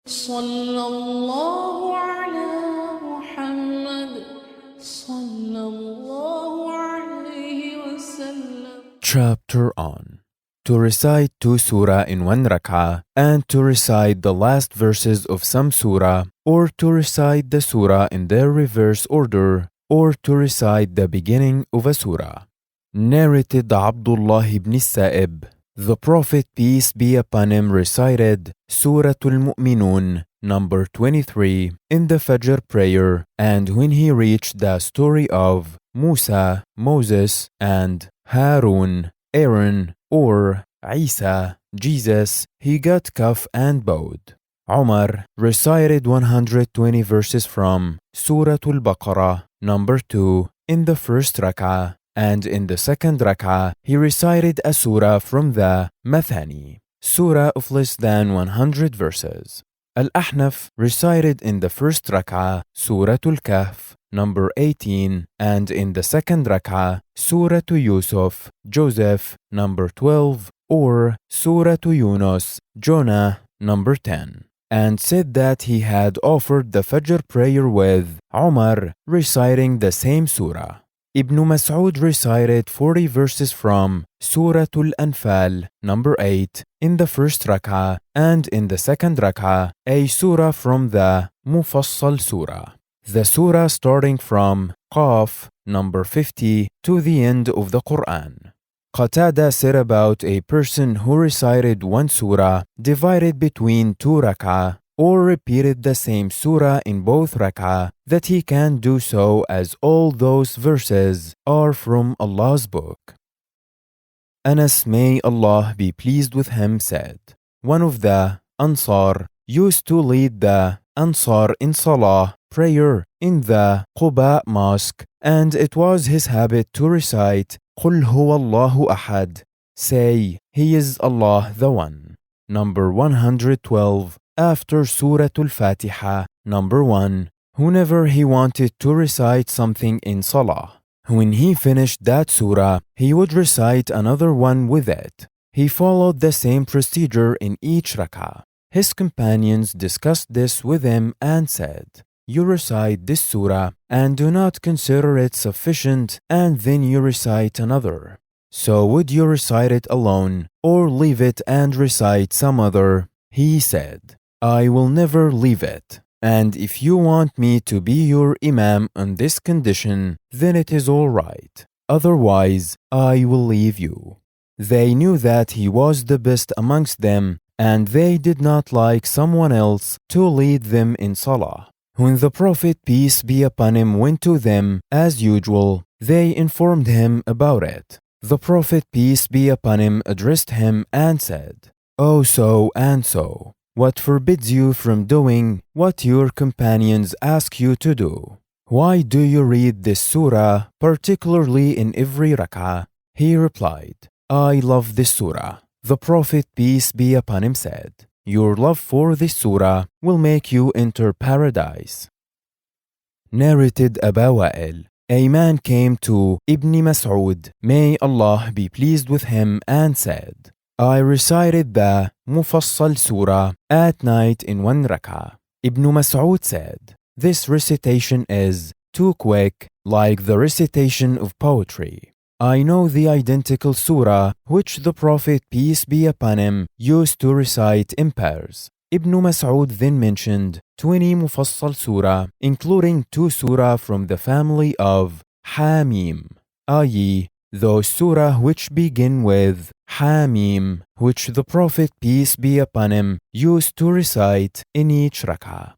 صلى الله على محمد صلى الله عليه وسلم. Chapter on to recite 2 surah in 1 rak'ah, and to recite the last verses of some surah, or to recite the surah in their reverse order, or to recite the beginning of a surah. Narrated Abdullah ibn Sa'ib, the Prophet, peace be upon him, recited Surat Al-Mu'minun, number 23, in the Fajr prayer, and when he reached the story of Musa, Moses, and Harun, Aaron, or Isa, Jesus, he got cuff and bowed. Umar recited 120 verses from Surat Al-Baqarah, number 2, in the first rak'ah, and in the second rak'ah, he recited a surah from the Mathani, surah of less than 100 verses. Al-Ahnaf recited in the first rak'ah Surat Al-Kahf, number 18, and in the second rak'ah Surah Yusuf, Joseph, number 12, or Surah Yunus, Jonah, number 10, and said that he had offered the Fajr prayer with Umar reciting the same surah. Ibn Mas'ud recited 40 verses from Surah Al-Anfal, number 8, in the first rak'ah, and in the second rak'ah, a surah from the Mufassal surah, the surah starting from Qaf, number 50, to the end of the Qur'an. Qatada said about a person who recited one surah divided between 2 rak'ah, or repeated the same surah in both rak'ah, that he can do so as all those verses are from Allah's book. Anas, may Allah be pleased with him, said, one of the Ansar used to lead the Ansar in Salah prayer in the Quba mosque, and it was his habit to recite Qul huwa Allahu ahad, say, He is Allah the One, number 112, after Surat Al-Fãtiha, number 1, whenever he wanted to recite something in Salah. When he finished that surah, he would recite another one with it. He followed the same procedure in each rak'ah. His companions discussed this with him and said, You recite this surah and do not consider it sufficient, and then you recite another. So would you recite it alone, or leave it and recite some other? He said, I will never leave it, and if you want me to be your Imam on this condition, then it is all right. Otherwise, I will leave you. They knew that he was the best amongst them, and they did not like someone else to lead them in Salah. When the Prophet, peace be upon him, went to them, as usual, they informed him about it. The Prophet, peace be upon him, addressed him and said, Oh, so and so, what forbids you from doing what your companions ask you to do? Why do you read this surah, particularly in every rak'ah? He replied, I love this surah. The Prophet, peace be upon him, said, Your love for this surah will make you enter paradise. Narrated Abu Wa'il, a man came to Ibn Mas'ud, may Allah be pleased with him, and said, I recited the Mufassal surah at night in 1 rak'ah. Ibn Mas'ud said, This recitation is too quick, like the recitation of poetry. I know the identical surah which the Prophet, peace be upon him, used to recite in pairs. Ibn Mas'ud then mentioned 20 Mufassal surah, including 2 surah from the family of Hamim, i.e., those surah which begin with Hamim, which the Prophet, peace be upon him, used to recite in each rak'ah.